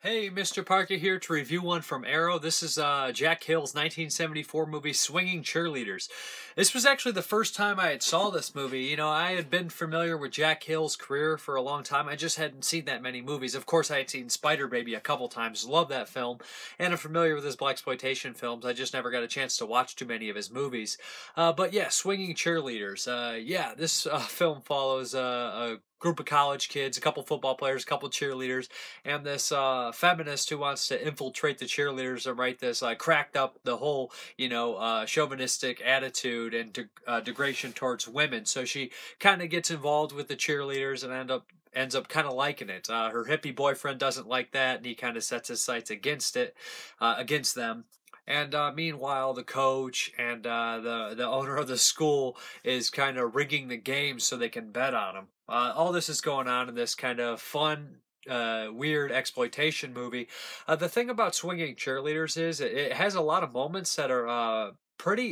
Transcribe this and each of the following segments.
Hey, Mrparka here to review one from Arrow. This is Jack Hill's 1974 movie, Swinging Cheerleaders. This was actually the first time I had saw this movie. You know, I had been familiar with Jack Hill's career for a long time. I just hadn't seen that many movies. Of course, I had seen Spider Baby a couple times. Love that film. And I'm familiar with his blaxploitation films. I just never got a chance to watch too many of his movies. But yeah, Swinging Cheerleaders. Yeah, this film follows a group of college kids, a couple football players, a couple cheerleaders, and this feminist who wants to infiltrate the cheerleaders and write this cracked up the whole, chauvinistic attitude and degradation towards women. So she kind of gets involved with the cheerleaders and ends up kind of liking it. Her hippie boyfriend doesn't like that, and he kind of sets his sights against them. And meanwhile, the coach and the owner of the school is kind of rigging the game so they can bet on him. All this is going on in this kind of fun, weird exploitation movie. The thing about Swinging Cheerleaders is it has a lot of moments that are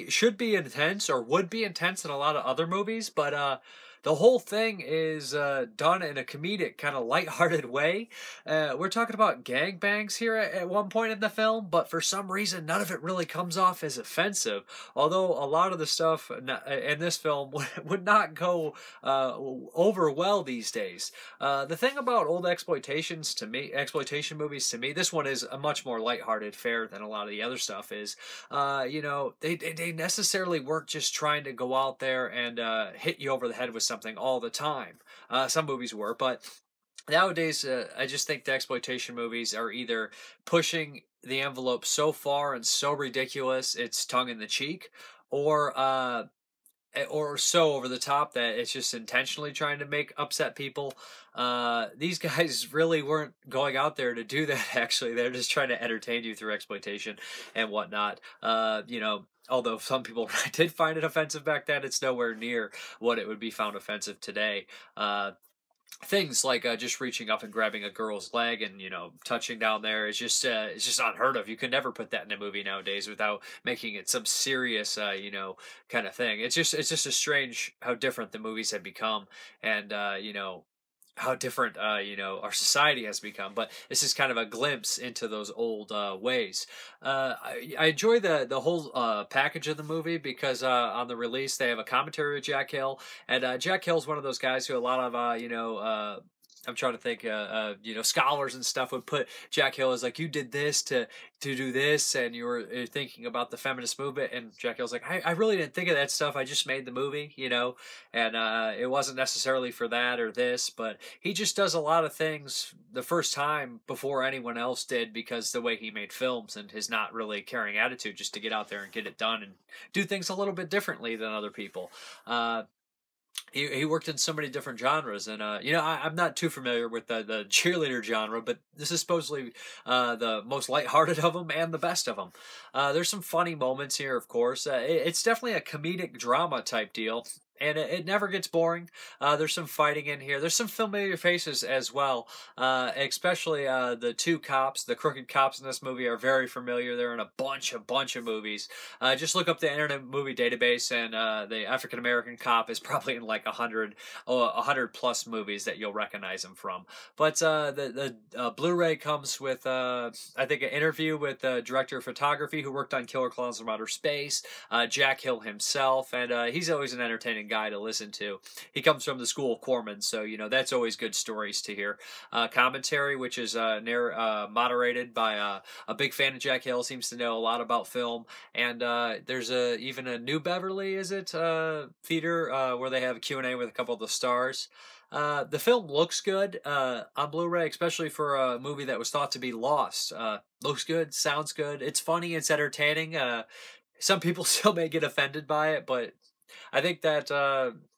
should be intense or would be intense in a lot of other movies, but the whole thing is done in a comedic, kind of lighthearted way. We're talking about gangbangs here at one point in the film, but for some reason, none of it really comes off as offensive. Although a lot of the stuff in this film would not go over well these days. The thing about old exploitation movies to me, this one is a much more lighthearted fare than a lot of the other stuff is. They necessarily weren't just trying to go out there and hit you over the head with something all the time. Some movies were, but nowadays I just think the exploitation movies are either pushing the envelope so far and so ridiculous it's tongue in the cheek, or so over the top that it's just intentionally trying to make upset people. These guys really weren't going out there to do that, actually. They're just trying to entertain you through exploitation and whatnot. Although some people did find it offensive back then, it's nowhere near what it would be found offensive today. Things like just reaching up and grabbing a girl's leg and touching down there is just it's just unheard of. You could never put that in a movie nowadays without making it some serious kind of thing. It's just a strange how different the movies have become, and how different our society has become. But this is kind of a glimpse into those old ways. I enjoy the whole package of the movie because on the release they have a commentary with Jack Hill, and Jack Hill's one of those guys who a lot of I'm trying to think, scholars and stuff would put Jack Hill as like, you did this to do this, and you're thinking about the feminist movement, and Jack Hill's like, I really didn't think of that stuff, I just made the movie, and it wasn't necessarily for that or this, but he just does a lot of things the first time before anyone else did because the way he made films and his not really caring attitude just to get out there and get it done and do things a little bit differently than other people. He worked in so many different genres, and I'm not too familiar with the cheerleader genre, but this is supposedly the most lighthearted of them and the best of them. There's some funny moments here, of course. It's definitely a comedic drama type deal, and it never gets boring. There's some fighting in here. There's some familiar faces as well, especially the two cops. The crooked cops in this movie are very familiar. They're in a bunch of movies. Just look up the Internet Movie Database, and the African-American cop is probably in like 100 plus movies that you'll recognize him from. But the Blu-ray comes with, I think, an interview with the director of photography who worked on Killer Clowns from Outer Space, Jack Hill himself, and he's always an entertaining guy to listen to. He comes from the School of Corpsmen, so that's always good stories to hear. Commentary, which is moderated by a big fan of Jack Hill, seems to know a lot about film, and there's even a New Beverly, is it, theater where they have a Q&A with a couple of the stars. The film looks good on Blu-ray, especially for a movie that was thought to be lost. Looks good, sounds good, it's funny, it's entertaining. Some people still may get offended by it, but I think that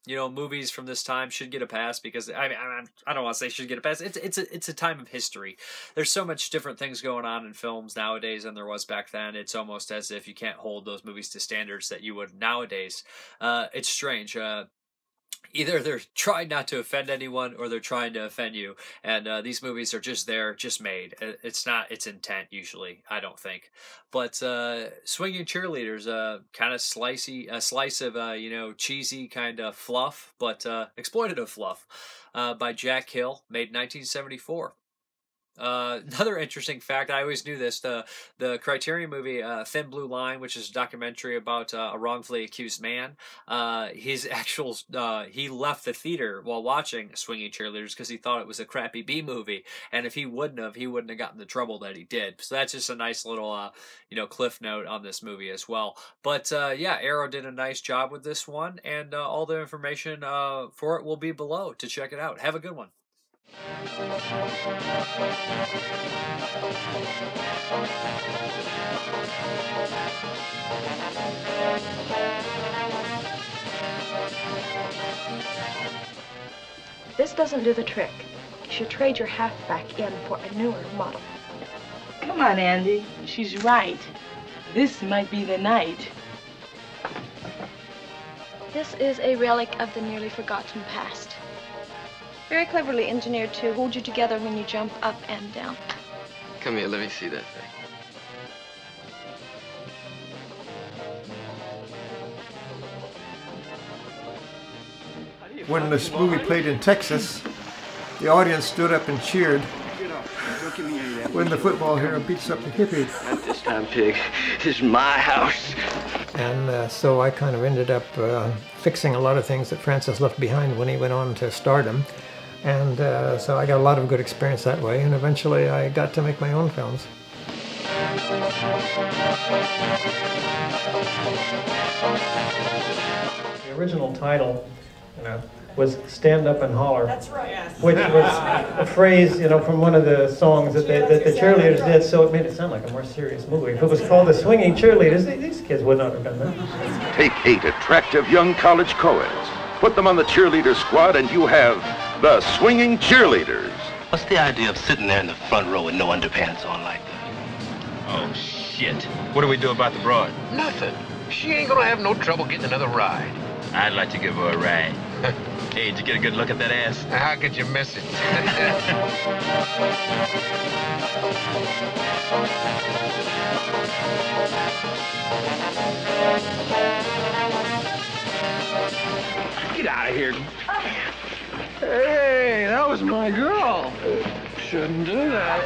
movies from this time should get a pass because I don't want to say should get a pass. It's a time of history. There's so much different things going on in films nowadays than there was back then. It's almost as if you can't hold those movies to standards that you would nowadays. It's strange. Either they're trying not to offend anyone or they're trying to offend you, and these movies are just there, just made. It's not its intent usually, I don't think. But Swinging Cheerleaders, kind of a slice of cheesy kind of fluff, but exploitative fluff, by Jack Hill, made in 1974. Another interesting fact, I always knew this, the Criterion movie Thin Blue Line, which is a documentary about a wrongfully accused man, he left the theater while watching Swinging Cheerleaders because he thought it was a crappy B movie, and if he wouldn't have gotten the trouble that he did. So that's just a nice little cliff note on this movie as well. But yeah, Arrow did a nice job with this one, and all the information for it will be below to check it out. Have a good one. This doesn't do the trick. You should trade your halfback in for a newer model. Come on, Andy. She's right. This might be the night. This is a relic of the nearly forgotten past. Very cleverly engineered to hold you together when you jump up and down. Come here, let me see that thing. When this movie played in Texas, the audience stood up and cheered when the football hero beats up the hippie. Not this time, pig. This is my house. And so I kind of ended up fixing a lot of things that Francis left behind when he went on to stardom. And so I got a lot of good experience that way, and eventually I got to make my own films. The original title, was "Stand Up and Holler." That's right. Yes. Which was a phrase, from one of the songs that the cheerleaders did, so it made it sound like a more serious movie. If it was called The Swinging Cheerleaders, these kids would not have done that. Take 8 attractive young college co-eds, put them on the cheerleader squad, and you have the Swinging Cheerleaders. What's the idea of sitting there in the front row with no underpants on like that? Oh, shit. What do we do about the broad? Nothing. She ain't gonna have no trouble getting another ride. I'd like to give her a ride. Hey, did you get a good look at that ass? I'll get your message. Get out of here. Hey, that was my girl. Shouldn't do that.